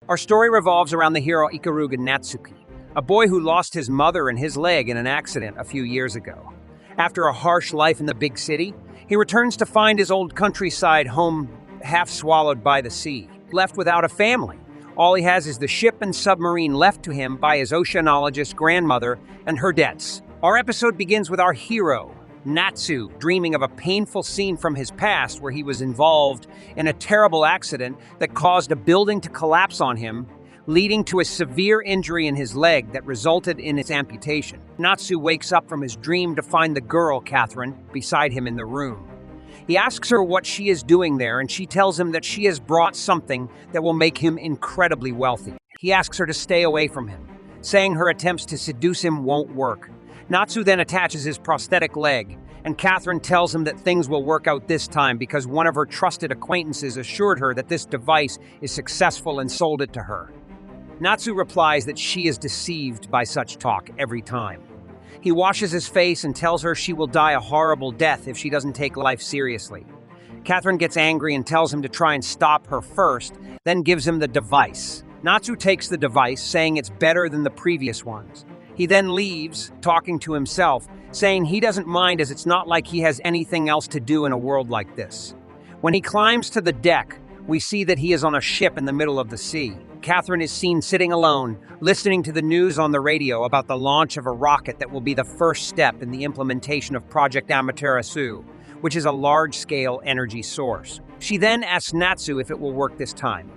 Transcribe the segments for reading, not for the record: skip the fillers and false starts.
Our story revolves around the hero Ikaruga Natsuki, a boy who lost his mother and his leg in an accident a few years ago. After a harsh life in the big city, he returns to find his old countryside home half swallowed by the sea, left without a family. All he has is the ship and submarine left to him by his oceanologist grandmother and her debts. Our episode begins with our hero, Natsu, dreaming of a painful scene from his past where he was involved in a terrible accident that caused a building to collapse on him, leading to a severe injury in his leg that resulted in its amputation. Natsu wakes up from his dream to find the girl, Catherine, beside him in the room. He asks her what she is doing there, and she tells him that she has brought something that will make him incredibly wealthy. He asks her to stay away from him, saying her attempts to seduce him won't work. Natsu then attaches his prosthetic leg, and Catherine tells him that things will work out this time because one of her trusted acquaintances assured her that this device is successful and sold it to her. Natsu replies that she is deceived by such talk every time. He washes his face and tells her she will die a horrible death if she doesn't take life seriously. Catherine gets angry and tells him to try and stop her first, then gives him the device. Natsu takes the device, saying it's better than the previous ones. He then leaves, talking to himself, saying he doesn't mind as it's not like he has anything else to do in a world like this. When he climbs to the deck, we see that he is on a ship in the middle of the sea. Catherine is seen sitting alone, listening to the news on the radio about the launch of a rocket that will be the first step in the implementation of Project Amaterasu, which is a large-scale energy source. She then asks Natsu if it will work this time.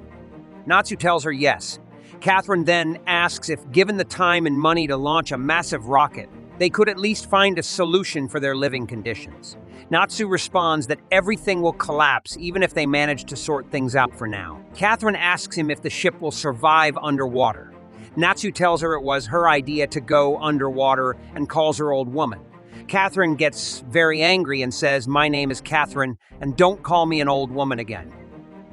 Natsu tells her yes. Catherine then asks if, given the time and money to launch a massive rocket, they could at least find a solution for their living conditions. Natsu responds that everything will collapse even if they manage to sort things out for now. Catherine asks him if the ship will survive underwater. Natsu tells her it was her idea to go underwater and calls her old woman. Catherine gets very angry and says, "My name is Catherine, and don't call me an old woman again."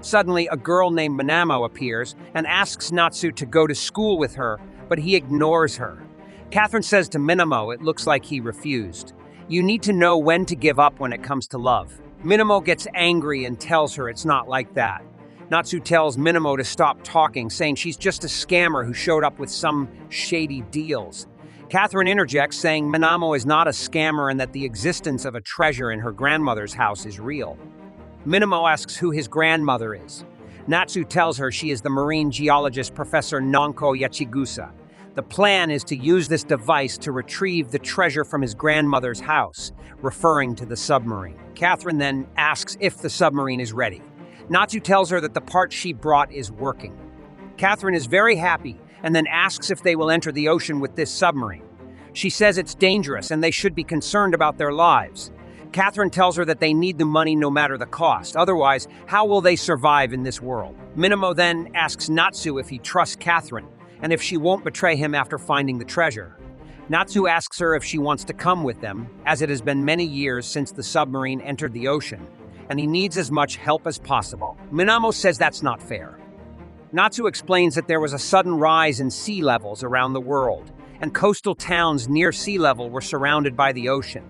Suddenly, a girl named Minamo appears and asks Natsu to go to school with her, but he ignores her. Catherine says to Minamo it looks like he refused. You need to know when to give up when it comes to love. Minamo gets angry and tells her it's not like that. Natsu tells Minamo to stop talking, saying she's just a scammer who showed up with some shady deals. Catherine interjects, saying Minamo is not a scammer and that the existence of a treasure in her grandmother's house is real. Minamo asks who his grandmother is. Natsu tells her she is the marine geologist Professor Nonko Yachigusa. The plan is to use this device to retrieve the treasure from his grandmother's house, referring to the submarine. Catherine then asks if the submarine is ready. Natsu tells her that the part she brought is working. Catherine is very happy and then asks if they will enter the ocean with this submarine. She says it's dangerous and they should be concerned about their lives. Catherine tells her that they need the money no matter the cost. Otherwise, how will they survive in this world? Minamo then asks Natsu if he trusts Catherine and if she won't betray him after finding the treasure. Natsu asks her if she wants to come with them, as it has been many years since the submarine entered the ocean, and he needs as much help as possible. Minamo says that's not fair. Natsu explains that there was a sudden rise in sea levels around the world, and coastal towns near sea level were surrounded by the ocean.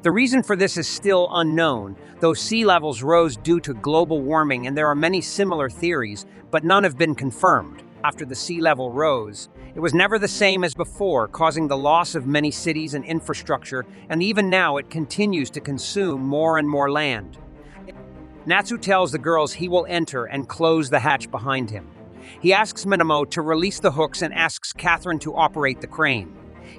The reason for this is still unknown, though sea levels rose due to global warming and there are many similar theories, but none have been confirmed. After the sea level rose, it was never the same as before, causing the loss of many cities and infrastructure, and even now it continues to consume more and more land. Natsu tells the girls he will enter and close the hatch behind him. He asks Minamo to release the hooks and asks Catherine to operate the crane.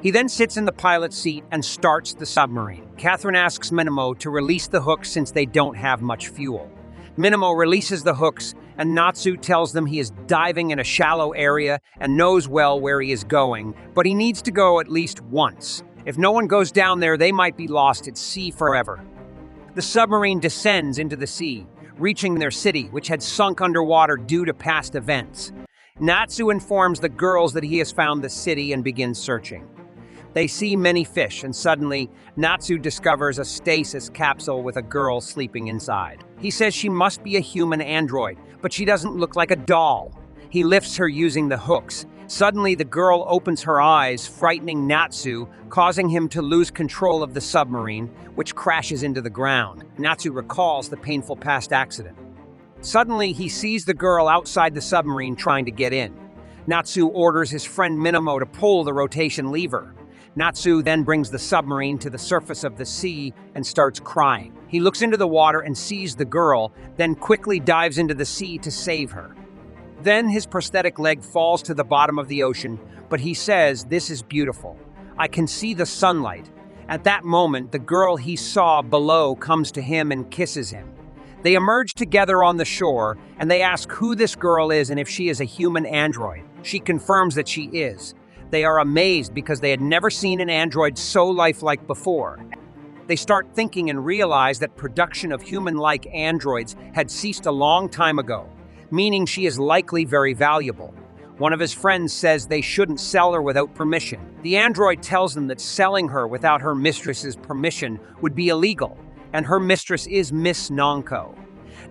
He then sits in the pilot's seat and starts the submarine. Catherine asks Minamo to release the hooks since they don't have much fuel. Minamo releases the hooks, and Natsu tells them he is diving in a shallow area and knows well where he is going, but he needs to go at least once. If no one goes down there, they might be lost at sea forever. The submarine descends into the sea, reaching their city, which had sunk underwater due to past events. Natsu informs the girls that he has found the city and begins searching. They see many fish, and suddenly, Natsu discovers a stasis capsule with a girl sleeping inside. He says she must be a human android, but she doesn't look like a doll. He lifts her using the hooks. Suddenly, the girl opens her eyes, frightening Natsu, causing him to lose control of the submarine, which crashes into the ground. Natsu recalls the painful past accident. Suddenly, he sees the girl outside the submarine trying to get in. Natsu orders his friend Minamo to pull the rotation lever. Natsu then brings the submarine to the surface of the sea and starts crying. He looks into the water and sees the girl, then quickly dives into the sea to save her. Then his prosthetic leg falls to the bottom of the ocean, but he says, "This is beautiful. I can see the sunlight." At that moment, the girl he saw below comes to him and kisses him. They emerge together on the shore, and they ask who this girl is and if she is a human android. She confirms that she is. They are amazed because they had never seen an android so lifelike before. They start thinking and realize that production of human-like androids had ceased a long time ago, meaning she is likely very valuable. One of his friends says they shouldn't sell her without permission. The android tells them that selling her without her mistress's permission would be illegal, and her mistress is Miss Nonko.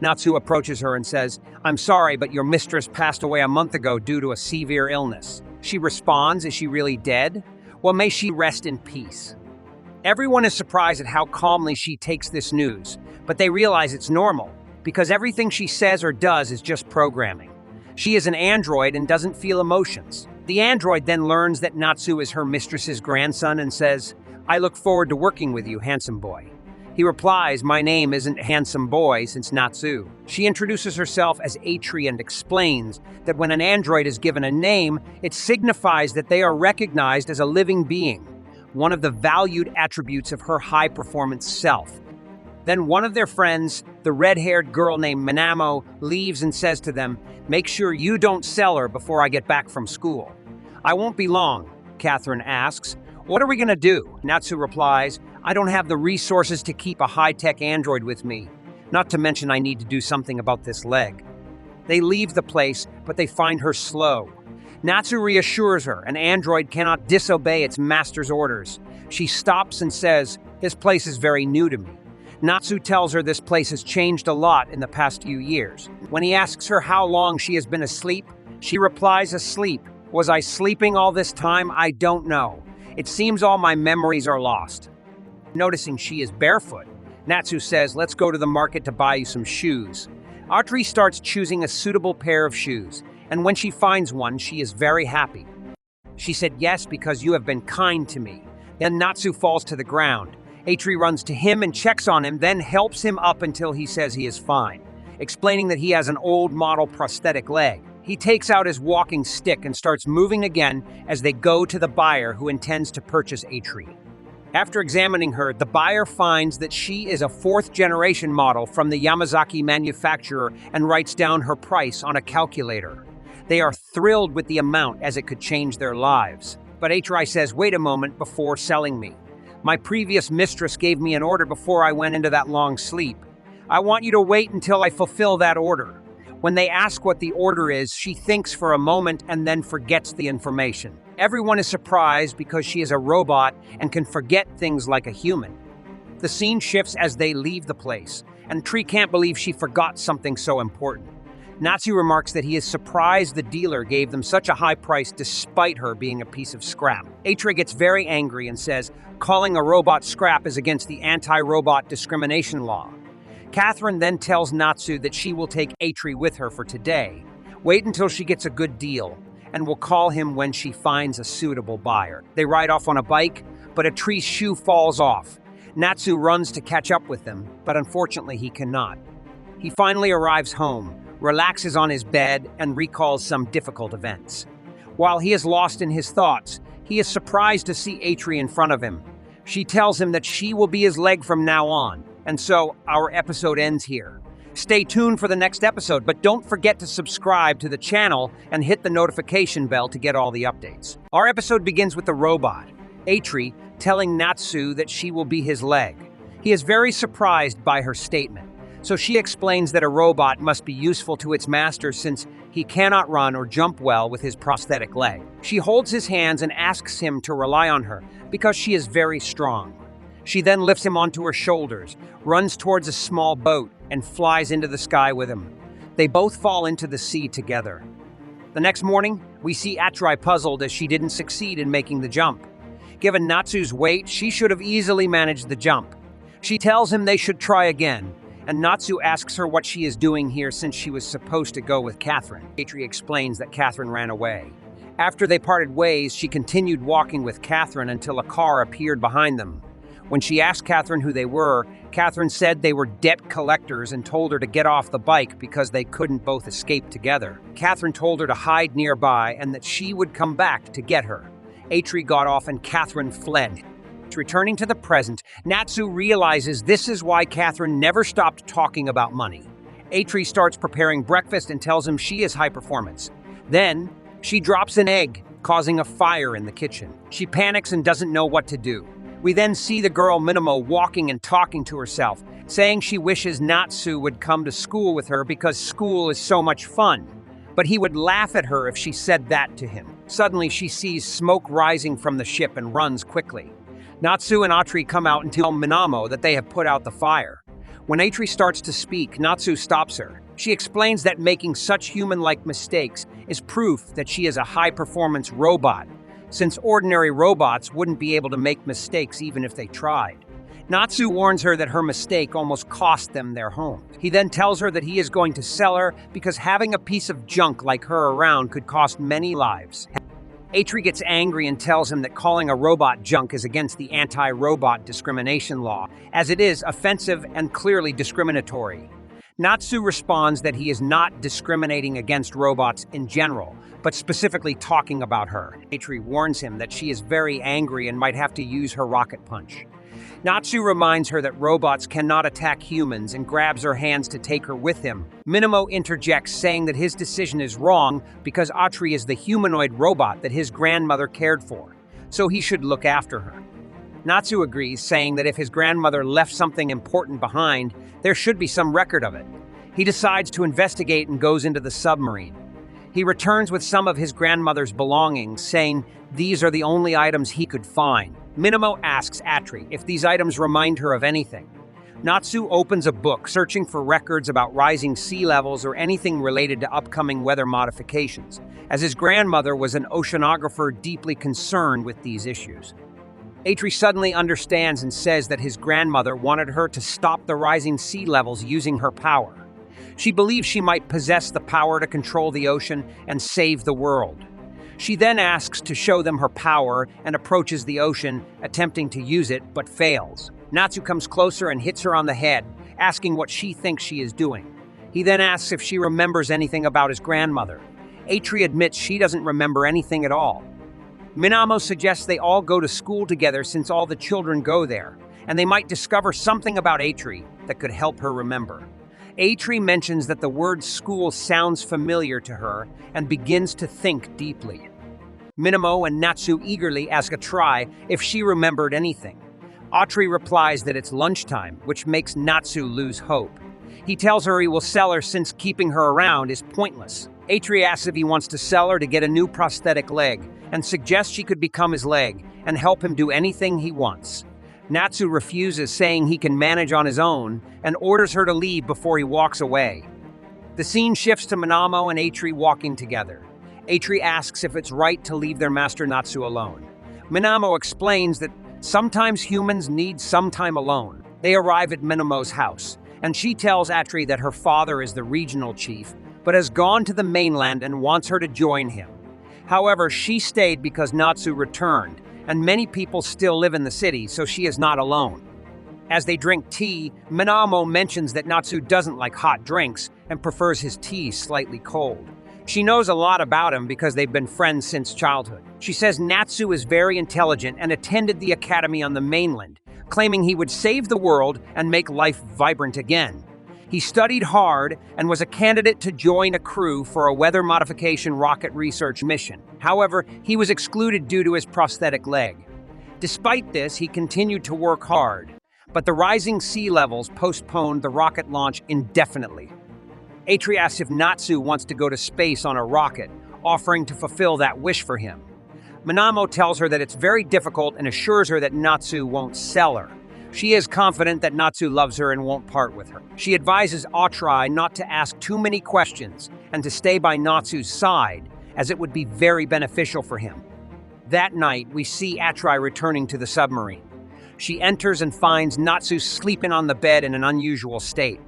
Natsu approaches her and says, "I'm sorry, but your mistress passed away a month ago due to a severe illness." She responds, "Is she really dead? Well, may she rest in peace." Everyone is surprised at how calmly she takes this news, but they realize it's normal, because everything she says or does is just programming. She is an android and doesn't feel emotions. The android then learns that Natsu is her mistress's grandson and says, "I look forward to working with you, handsome boy." He replies, "My name isn't Handsome Boy since Natsu." She introduces herself as Atri and explains that when an android is given a name, it signifies that they are recognized as a living being, one of the valued attributes of her high-performance self. Then one of their friends, the red-haired girl named Minamo, leaves and says to them, "Make sure you don't sell her before I get back from school." "I won't be long," Catherine asks. "What are we going to do?" Natsu replies, "I don't have the resources to keep a high-tech android with me. Not to mention I need to do something about this leg." They leave the place, but they find her slow. Natsu reassures her an android cannot disobey its master's orders. She stops and says, "This place is very new to me." Natsu tells her this place has changed a lot in the past few years. When he asks her how long she has been asleep, she replies, "Asleep. Was I sleeping all this time? I don't know. It seems all my memories are lost." Noticing she is barefoot, Natsu says, "Let's go to the market to buy you some shoes." Atri starts choosing a suitable pair of shoes, and when she finds one, she is very happy. She said, "Yes, because you have been kind to me." Then Natsu falls to the ground. Atri runs to him and checks on him, then helps him up until he says he is fine, explaining that he has an old model prosthetic leg. He takes out his walking stick and starts moving again as they go to the buyer who intends to purchase Atri. After examining her, the buyer finds that she is a fourth-generation model from the Yamazaki manufacturer and writes down her price on a calculator. They are thrilled with the amount as it could change their lives. But Atri says, "Wait a moment before selling me. My previous mistress gave me an order before I went into that long sleep. I want you to wait until I fulfill that order." When they ask what the order is, she thinks for a moment and then forgets the information. Everyone is surprised because she is a robot and can forget things like a human. The scene shifts as they leave the place, and Tree can't believe she forgot something so important. Natsu remarks that he is surprised the dealer gave them such a high price despite her being a piece of scrap. Atri gets very angry and says, calling a robot scrap is against the anti-robot discrimination law. Catherine then tells Natsu that she will take Atri with her for today, wait until she gets a good deal, and will call him when she finds a suitable buyer. They ride off on a bike, but Atri's shoe falls off. Natsu runs to catch up with them, but unfortunately he cannot. He finally arrives home, relaxes on his bed, and recalls some difficult events. While he is lost in his thoughts, he is surprised to see Atri in front of him. She tells him that she will be his leg from now on, and so our episode ends here. Stay tuned for the next episode, but don't forget to subscribe to the channel and hit the notification bell to get all the updates. Our episode begins with the robot, Atri, telling Natsu that she will be his leg. He is very surprised by her statement, so she explains that a robot must be useful to its master since he cannot run or jump well with his prosthetic leg. She holds his hands and asks him to rely on her because she is very strong. She then lifts him onto her shoulders, runs towards a small boat, and flies into the sky with him. They both fall into the sea together. The next morning, we see Atri puzzled as she didn't succeed in making the jump. Given Natsu's weight, she should have easily managed the jump. She tells him they should try again. and Natsu asks her what she is doing here since she was supposed to go with Catherine. Atri explains that Catherine ran away. After they parted ways, she continued walking with Catherine until a car appeared behind them. When she asked Catherine who they were, Catherine said they were debt collectors and told her to get off the bike because they couldn't both escape together. Catherine told her to hide nearby and that she would come back to get her. Atri got off and Catherine fled. Returning to the present, Natsu realizes this is why Catherine never stopped talking about money. Atri starts preparing breakfast and tells him she is high performance. Then, she drops an egg, causing a fire in the kitchen. She panics and doesn't know what to do. We then see the girl Minamo walking and talking to herself, saying she wishes Natsu would come to school with her because school is so much fun. But he would laugh at her if she said that to him. Suddenly, she sees smoke rising from the ship and runs quickly. Natsu and Atri come out and tell Minamo that they have put out the fire. When Atri starts to speak, Natsu stops her. She explains that making such human-like mistakes is proof that she is a high-performance robot, since ordinary robots wouldn't be able to make mistakes even if they tried. Natsu warns her that her mistake almost cost them their home. He then tells her that he is going to sell her because having a piece of junk like her around could cost many lives. Atri gets angry and tells him that calling a robot junk is against the anti-robot discrimination law, as it is offensive and clearly discriminatory. Natsu responds that he is not discriminating against robots in general, but specifically talking about her. Atri warns him that she is very angry and might have to use her rocket punch. Natsu reminds her that robots cannot attack humans and grabs her hands to take her with him. Minamo interjects, saying that his decision is wrong because Atri is the humanoid robot that his grandmother cared for, so he should look after her. Natsu agrees, saying that if his grandmother left something important behind, there should be some record of it. He decides to investigate and goes into the submarine. He returns with some of his grandmother's belongings, saying these are the only items he could find. Minamo asks Atri if these items remind her of anything. Natsu opens a book searching for records about rising sea levels or anything related to upcoming weather modifications, as his grandmother was an oceanographer deeply concerned with these issues. Atri suddenly understands and says that his grandmother wanted her to stop the rising sea levels using her power. She believes she might possess the power to control the ocean and save the world. She then asks to show them her power and approaches the ocean, attempting to use it, but fails. Natsu comes closer and hits her on the head, asking what she thinks she is doing. He then asks if she remembers anything about his grandmother. Atri admits she doesn't remember anything at all. Minamo suggests they all go to school together since all the children go there, and they might discover something about Atri that could help her remember. Atri mentions that the word school sounds familiar to her and begins to think deeply. Minamo and Natsu eagerly ask Atri if she remembered anything. Atri replies that it's lunchtime, which makes Natsu lose hope. He tells her he will sell her since keeping her around is pointless. Atri asks if he wants to sell her to get a new prosthetic leg, and suggests she could become his leg and help him do anything he wants. Natsu refuses, saying he can manage on his own, and orders her to leave before he walks away. The scene shifts to Minamo and Atri walking together. Atri asks if it's right to leave their master Natsu alone. Minamo explains that sometimes humans need some time alone. They arrive at Minamo's house, and she tells Atri that her father is the regional chief, but has gone to the mainland and wants her to join him. However, she stayed because Natsu returned, and many people still live in the city, so she is not alone. As they drink tea, Minamo mentions that Natsu doesn't like hot drinks and prefers his tea slightly cold. She knows a lot about him because they've been friends since childhood. She says Natsu is very intelligent and attended the academy on the mainland, claiming he would save the world and make life vibrant again. He studied hard and was a candidate to join a crew for a weather modification rocket research mission. However, he was excluded due to his prosthetic leg. Despite this, he continued to work hard, but the rising sea levels postponed the rocket launch indefinitely. Atri asks if Natsu wants to go to space on a rocket, offering to fulfill that wish for him. Minamo tells her that it's very difficult and assures her that Natsu won't sell her. She is confident that Natsu loves her and won't part with her. She advises Atri not to ask too many questions and to stay by Natsu's side, as it would be very beneficial for him. That night, we see Atri returning to the submarine. She enters and finds Natsu sleeping on the bed in an unusual state.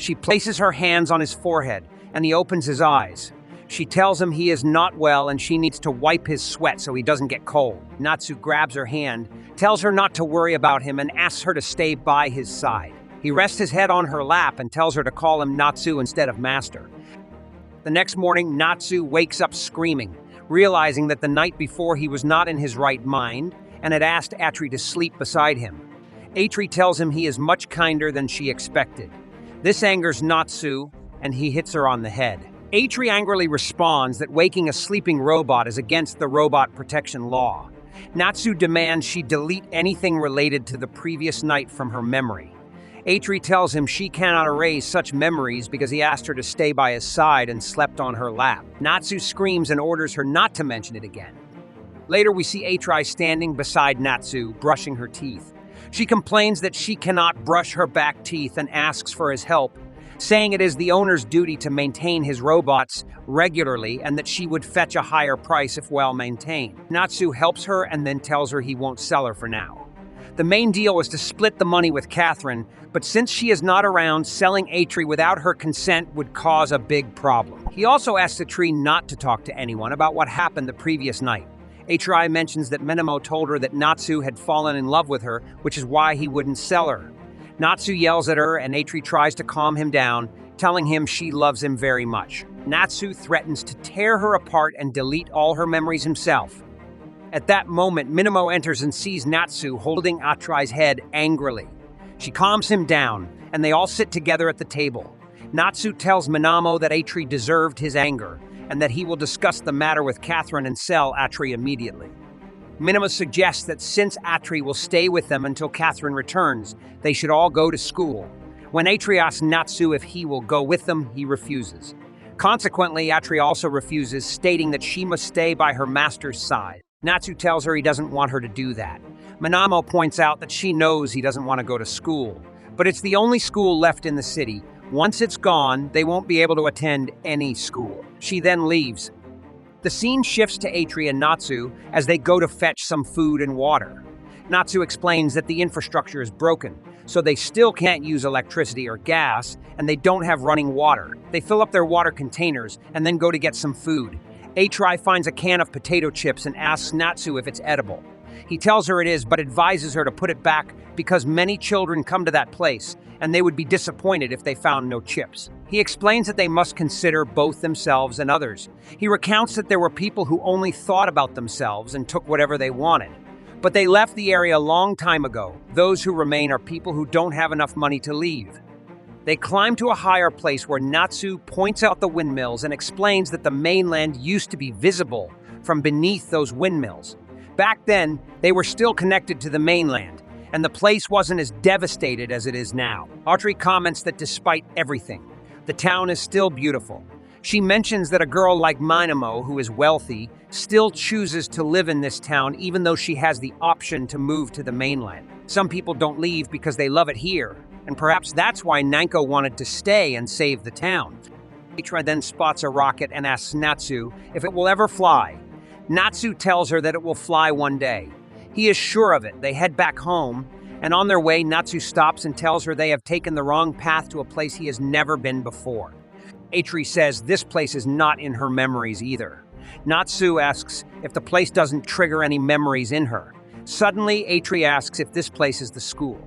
She places her hands on his forehead, and he opens his eyes. She tells him he is not well and she needs to wipe his sweat so he doesn't get cold. Natsu grabs her hand, tells her not to worry about him, and asks her to stay by his side. He rests his head on her lap and tells her to call him Natsu instead of Master. The next morning, Natsu wakes up screaming, realizing that the night before he was not in his right mind and had asked Atri to sleep beside him. Atri tells him he is much kinder than she expected. This angers Natsu, and he hits her on the head. Atri angrily responds that waking a sleeping robot is against the robot protection law. Natsu demands she delete anything related to the previous night from her memory. Atri tells him she cannot erase such memories because he asked her to stay by his side and slept on her lap. Natsu screams and orders her not to mention it again. Later, we see Atri standing beside Natsu, brushing her teeth. She complains that she cannot brush her back teeth and asks for his help, saying it is the owner's duty to maintain his robots regularly and that she would fetch a higher price if well maintained. Natsu helps her and then tells her he won't sell her for now. The main deal was to split the money with Catherine, but since she is not around, selling Atri without her consent would cause a big problem. He also asked Atri not to talk to anyone about what happened the previous night. Atri mentions that Minamo told her that Natsu had fallen in love with her, which is why he wouldn't sell her. Natsu yells at her and Atri tries to calm him down, telling him she loves him very much. Natsu threatens to tear her apart and delete all her memories himself. At that moment, Minamo enters and sees Natsu holding Atri's head angrily. She calms him down, and they all sit together at the table. Natsu tells Minamo that Atri deserved his anger, and that he will discuss the matter with Catherine and sell Atri immediately. Minamo suggests that since Atri will stay with them until Catherine returns, they should all go to school. When Atri asks Natsu if he will go with them, he refuses. Consequently, Atri also refuses, stating that she must stay by her master's side. Natsu tells her he doesn't want her to do that. Minamo points out that she knows he doesn't want to go to school, but it's the only school left in the city. Once it's gone, they won't be able to attend any school. She then leaves. The scene shifts to Atri and Natsu as they go to fetch some food and water. Natsu explains that the infrastructure is broken, so they still can't use electricity or gas, and they don't have running water. They fill up their water containers and then go to get some food. Atri finds a can of potato chips and asks Natsu if it's edible. He tells her it is, but advises her to put it back because many children come to that place, and they would be disappointed if they found no chips. He explains that they must consider both themselves and others. He recounts that there were people who only thought about themselves and took whatever they wanted. But they left the area a long time ago. Those who remain are people who don't have enough money to leave. They climb to a higher place where Natsu points out the windmills and explains that the mainland used to be visible from beneath those windmills. Back then, they were still connected to the mainland, and the place wasn't as devastated as it is now. Atri comments that despite everything, the town is still beautiful. She mentions that a girl like Minamo, who is wealthy, still chooses to live in this town even though she has the option to move to the mainland. Some people don't leave because they love it here, and perhaps that's why Nanko wanted to stay and save the town. Atri then spots a rocket and asks Natsu if it will ever fly. Natsu tells her that it will fly one day. He is sure of it. They head back home, and on their way, Natsu stops and tells her they have taken the wrong path to a place he has never been before. Atri says this place is not in her memories either. Natsu asks if the place doesn't trigger any memories in her. Suddenly, Atri asks if this place is the school.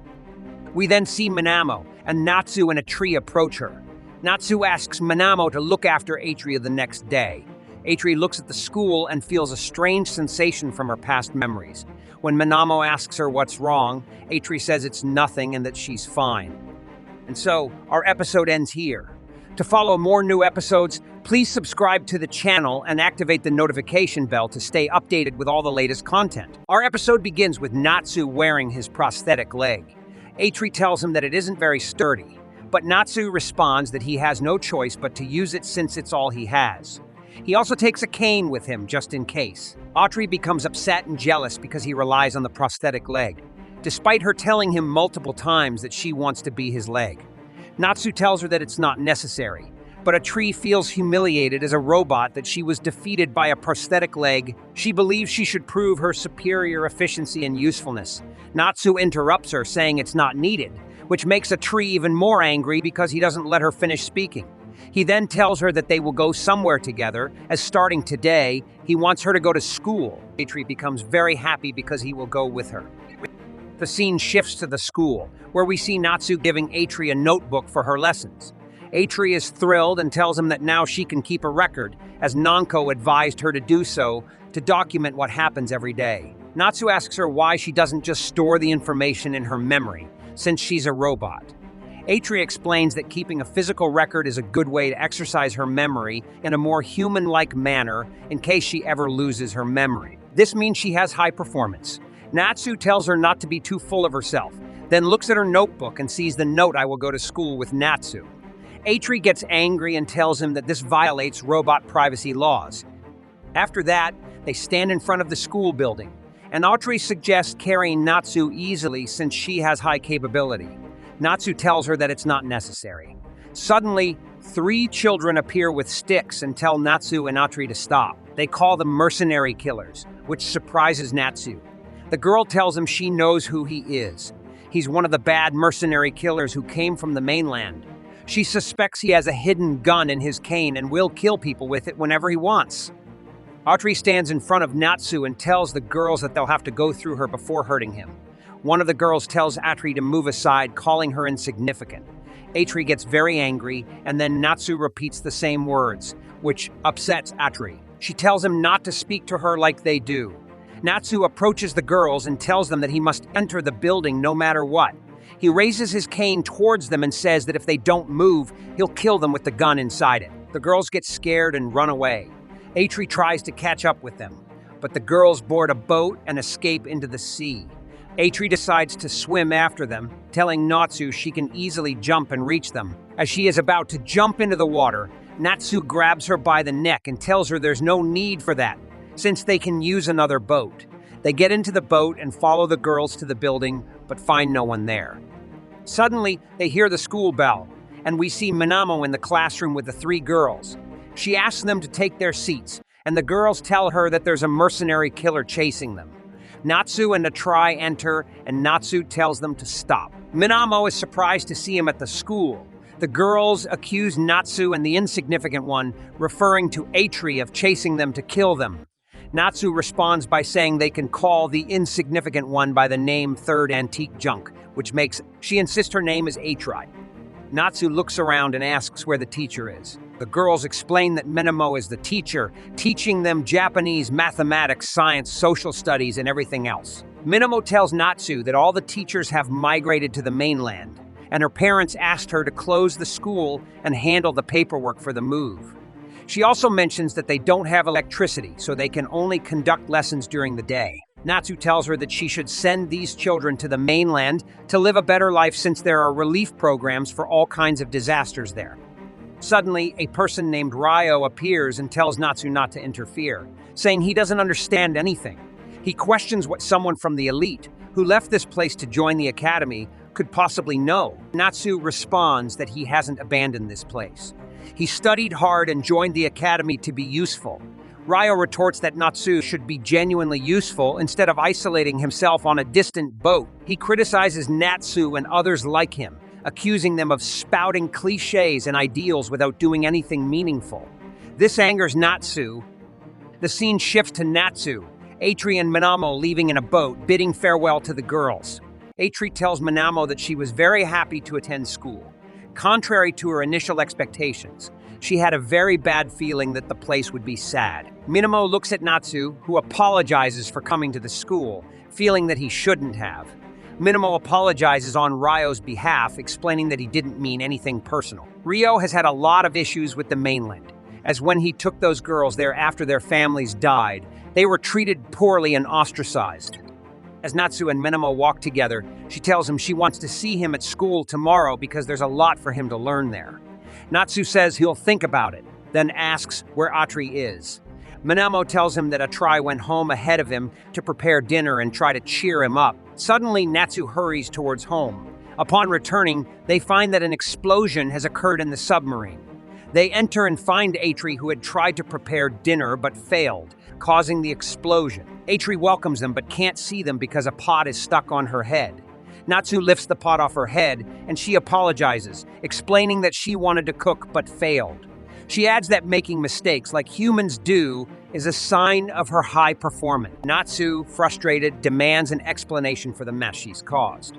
We then see Minamo, and Natsu and Atri approach her. Natsu asks Minamo to look after Atri the next day. Atri looks at the school and feels a strange sensation from her past memories. When Minamo asks her what's wrong, Atri says it's nothing and that she's fine. And so, our episode ends here. To follow more new episodes, please subscribe to the channel and activate the notification bell to stay updated with all the latest content. Our episode begins with Natsu wearing his prosthetic leg. Atri tells him that it isn't very sturdy, but Natsu responds that he has no choice but to use it since it's all he has. He also takes a cane with him just in case. Atri becomes upset and jealous because he relies on the prosthetic leg, despite her telling him multiple times that she wants to be his leg. Natsu tells her that it's not necessary, but Atri feels humiliated as a robot that she was defeated by a prosthetic leg. She believes she should prove her superior efficiency and usefulness. Natsu interrupts her, saying it's not needed, which makes Atri even more angry because he doesn't let her finish speaking. He then tells her that they will go somewhere together, as starting today, he wants her to go to school. Atri becomes very happy because he will go with her. The scene shifts to the school, where we see Natsu giving Atri a notebook for her lessons. Atri is thrilled and tells him that now she can keep a record, as Nanko advised her to do so, to document what happens every day. Natsu asks her why she doesn't just store the information in her memory, since she's a robot. Atri explains that keeping a physical record is a good way to exercise her memory in a more human-like manner in case she ever loses her memory. This means she has high performance. Natsu tells her not to be too full of herself, then looks at her notebook and sees the note, "I will go to school with Natsu." Atri gets angry and tells him that this violates robot privacy laws. After that, they stand in front of the school building, and Atri suggests carrying Natsu easily since she has high capability. Natsu tells her that it's not necessary. Suddenly, 3 children appear with sticks and tell Natsu and Atri to stop. They call them mercenary killers, which surprises Natsu. The girl tells him she knows who he is. He's one of the bad mercenary killers who came from the mainland. She suspects he has a hidden gun in his cane and will kill people with it whenever he wants. Atri stands in front of Natsu and tells the girls that they'll have to go through her before hurting him. One of the girls tells Atri to move aside, calling her insignificant. Atri gets very angry, and then Natsu repeats the same words, which upsets Atri. She tells him not to speak to her like they do. Natsu approaches the girls and tells them that he must enter the building no matter what. He raises his cane towards them and says that if they don't move, he'll kill them with the gun inside it. The girls get scared and run away. Atri tries to catch up with them, but the girls board a boat and escape into the sea. Atri decides to swim after them, telling Natsu she can easily jump and reach them. As she is about to jump into the water, Natsu grabs her by the neck and tells her there's no need for that, since they can use another boat. They get into the boat and follow the girls to the building, but find no one there. Suddenly, they hear the school bell, and we see Minamo in the classroom with the 3 girls. She asks them to take their seats, and the girls tell her that there's a mercenary killer chasing them. Natsu and Atri enter, and Natsu tells them to stop. Minamo is surprised to see him at the school. The girls accuse Natsu and the insignificant one, referring to Atri of chasing them to kill them. Natsu responds by saying they can call the insignificant one by the name Third Antique Junk, which makes she insists her name is Atri. Natsu looks around and asks where the teacher is. The girls explain that Minamo is the teacher, teaching them Japanese, mathematics, science, social studies, and everything else. Minamo tells Natsu that all the teachers have migrated to the mainland, and her parents asked her to close the school and handle the paperwork for the move. She also mentions that they don't have electricity, so they can only conduct lessons during the day. Natsu tells her that she should send these children to the mainland to live a better life since there are relief programs for all kinds of disasters there. Suddenly, a person named Ryo appears and tells Natsu not to interfere, saying he doesn't understand anything. He questions what someone from the elite, who left this place to join the academy, could possibly know. Natsu responds that he hasn't abandoned this place. He studied hard and joined the academy to be useful. Ryo retorts that Natsu should be genuinely useful instead of isolating himself on a distant boat. He criticizes Natsu and others like him, accusing them of spouting cliches and ideals without doing anything meaningful. This angers Natsu. The scene shifts to Natsu, Atri and Minamo leaving in a boat, bidding farewell to the girls. Atri tells Minamo that she was very happy to attend school. Contrary to her initial expectations, she had a very bad feeling that the place would be sad. Minamo looks at Natsu, who apologizes for coming to the school, feeling that he shouldn't have. Minamo apologizes on Ryo's behalf, explaining that he didn't mean anything personal. Ryo has had a lot of issues with the mainland, as when he took those girls there after their families died, they were treated poorly and ostracized. As Natsu and Minamo walk together, she tells him she wants to see him at school tomorrow because there's a lot for him to learn there. Natsu says he'll think about it, then asks where Atri is. Minamo tells him that Atri went home ahead of him to prepare dinner and try to cheer him up. Suddenly, Natsu hurries towards home. Upon returning, they find that an explosion has occurred in the submarine. They enter and find Atri, who had tried to prepare dinner but failed, causing the explosion. Atri welcomes them but can't see them because a pot is stuck on her head. Natsu lifts the pot off her head, and she apologizes, explaining that she wanted to cook but failed. She adds that making mistakes, like humans do, is a sign of her high performance. Natsu, frustrated, demands an explanation for the mess she's caused.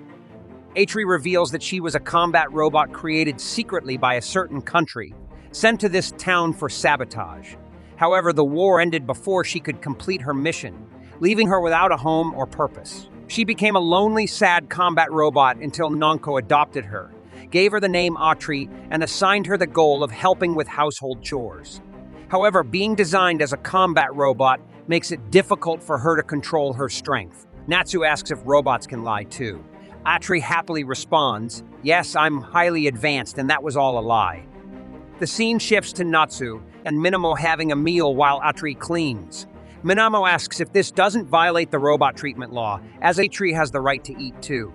Atri reveals that she was a combat robot created secretly by a certain country, sent to this town for sabotage. However, the war ended before she could complete her mission, leaving her without a home or purpose. She became a lonely, sad combat robot until Nonko adopted her, gave her the name Atri, and assigned her the goal of helping with household chores. However, being designed as a combat robot makes it difficult for her to control her strength. Natsu asks if robots can lie too. Atri happily responds, "Yes, I'm highly advanced, and that was all a lie." The scene shifts to Natsu and Minamo having a meal while Atri cleans. Minamo asks if this doesn't violate the robot treatment law, as Atri has the right to eat too.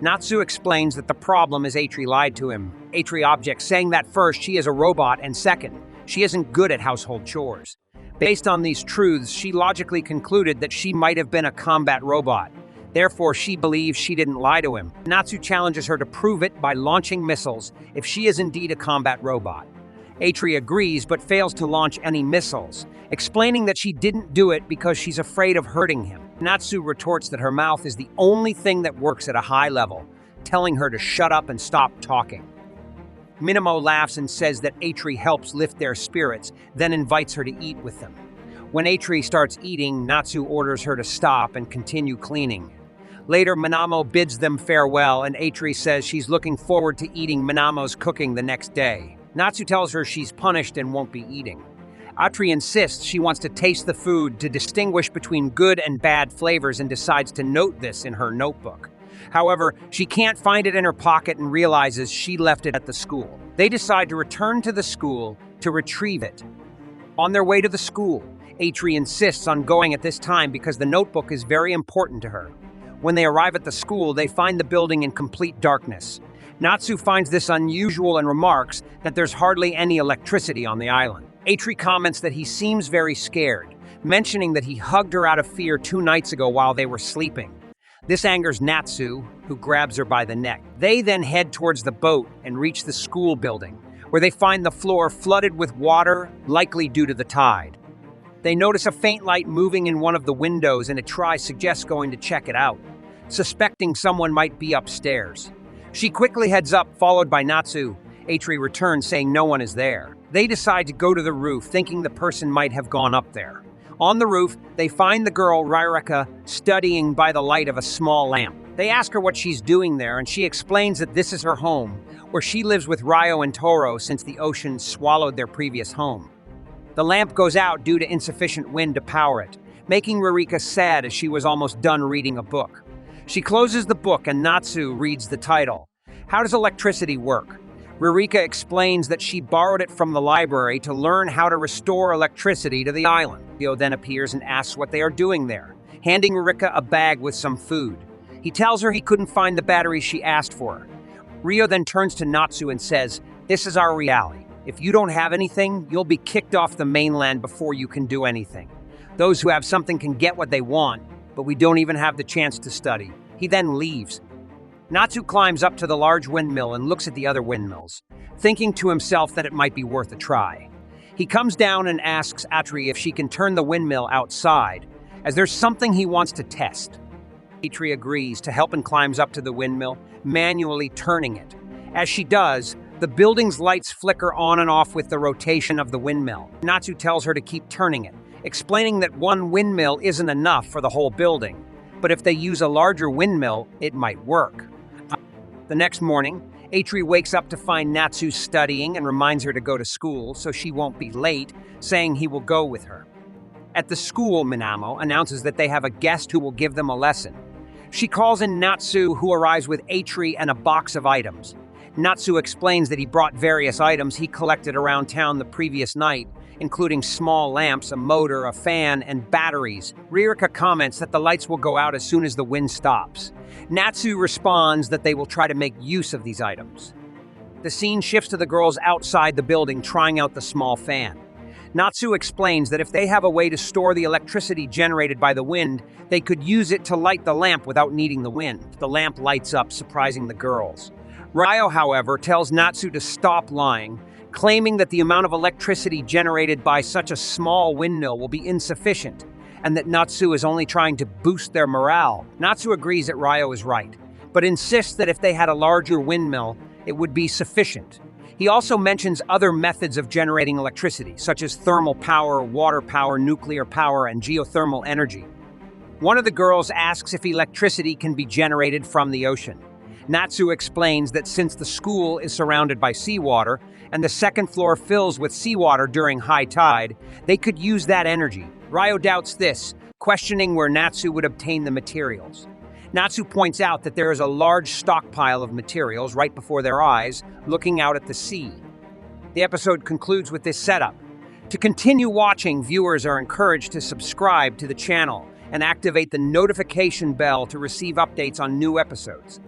Natsu explains that the problem is Atri lied to him. Atri objects, saying that first, she is a robot, and second, she isn't good at household chores. Based on these truths, she logically concluded that she might have been a combat robot. Therefore, she believes she didn't lie to him. Natsu challenges her to prove it by launching missiles if she is indeed a combat robot. Atri agrees but fails to launch any missiles, explaining that she didn't do it because she's afraid of hurting him. Natsu retorts that her mouth is the only thing that works at a high level, telling her to shut up and stop talking. Minamo laughs and says that Atri helps lift their spirits, then invites her to eat with them. When Atri starts eating, Natsu orders her to stop and continue cleaning. Later, Minamo bids them farewell, and Atri says she's looking forward to eating Minamo's cooking the next day. Natsu tells her she's punished and won't be eating. Atri insists she wants to taste the food to distinguish between good and bad flavors and decides to note this in her notebook. However, she can't find it in her pocket and realizes she left it at the school. They decide to return to the school to retrieve it. On their way to the school, Atri insists on going at this time because the notebook is very important to her. When they arrive at the school, they find the building in complete darkness. Natsu finds this unusual and remarks that there's hardly any electricity on the island. Atri comments that he seems very scared, mentioning that he hugged her out of fear 2 nights ago while they were sleeping. This angers Natsu, who grabs her by the neck. They then head towards the boat and reach the school building, where they find the floor flooded with water, likely due to the tide. They notice a faint light moving in one of the windows, and Atri suggests going to check it out, suspecting someone might be upstairs. She quickly heads up, followed by Natsu. Atri returns, saying no one is there. They decide to go to the roof, thinking the person might have gone up there. On the roof, they find the girl, Rireka, studying by the light of a small lamp. They ask her what she's doing there, and she explains that this is her home, where she lives with Ryo and Toro since the ocean swallowed their previous home. The lamp goes out due to insufficient wind to power it, making Rireka sad as she was almost done reading a book. She closes the book and Natsu reads the title. How does electricity work? Rireka explains that she borrowed it from the library to learn how to restore electricity to the island. Ryo then appears and asks what they are doing there, handing Rireka a bag with some food. He tells her he couldn't find the batteries she asked for. Ryo then turns to Natsu and says, "This is our reality. If you don't have anything, you'll be kicked off the mainland before you can do anything. Those who have something can get what they want, but we don't even have the chance to study." He then leaves. Natsu climbs up to the large windmill and looks at the other windmills, thinking to himself that it might be worth a try. He comes down and asks Atri if she can turn the windmill outside, as there's something he wants to test. Atri agrees to help and climbs up to the windmill, manually turning it. As she does, the building's lights flicker on and off with the rotation of the windmill. Natsu tells her to keep turning it, explaining that one windmill isn't enough for the whole building, but if they use a larger windmill, it might work. The next morning, Atri wakes up to find Natsu studying and reminds her to go to school so she won't be late, saying he will go with her. At the school, Minamo announces that they have a guest who will give them a lesson. She calls in Natsu, who arrives with Atri and a box of items. Natsu explains that he brought various items he collected around town the previous night, including small lamps, a motor, a fan, and batteries. Rireka comments that the lights will go out as soon as the wind stops. Natsu responds that they will try to make use of these items. The scene shifts to the girls outside the building trying out the small fan. Natsu explains that if they have a way to store the electricity generated by the wind, they could use it to light the lamp without needing the wind. The lamp lights up, surprising the girls. Ryo, however, tells Natsu to stop lying, claiming that the amount of electricity generated by such a small windmill will be insufficient, and that Natsu is only trying to boost their morale. Natsu agrees that Ryo is right, but insists that if they had a larger windmill, it would be sufficient. He also mentions other methods of generating electricity, such as thermal power, water power, nuclear power, and geothermal energy. One of the girls asks if electricity can be generated from the ocean. Natsu explains that since the school is surrounded by seawater, and the second floor fills with seawater during high tide, they could use that energy. Ryo doubts this, questioning where Natsu would obtain the materials. Natsu points out that there is a large stockpile of materials right before their eyes, looking out at the sea. The episode concludes with this setup. To continue watching, viewers are encouraged to subscribe to the channel and activate the notification bell to receive updates on new episodes.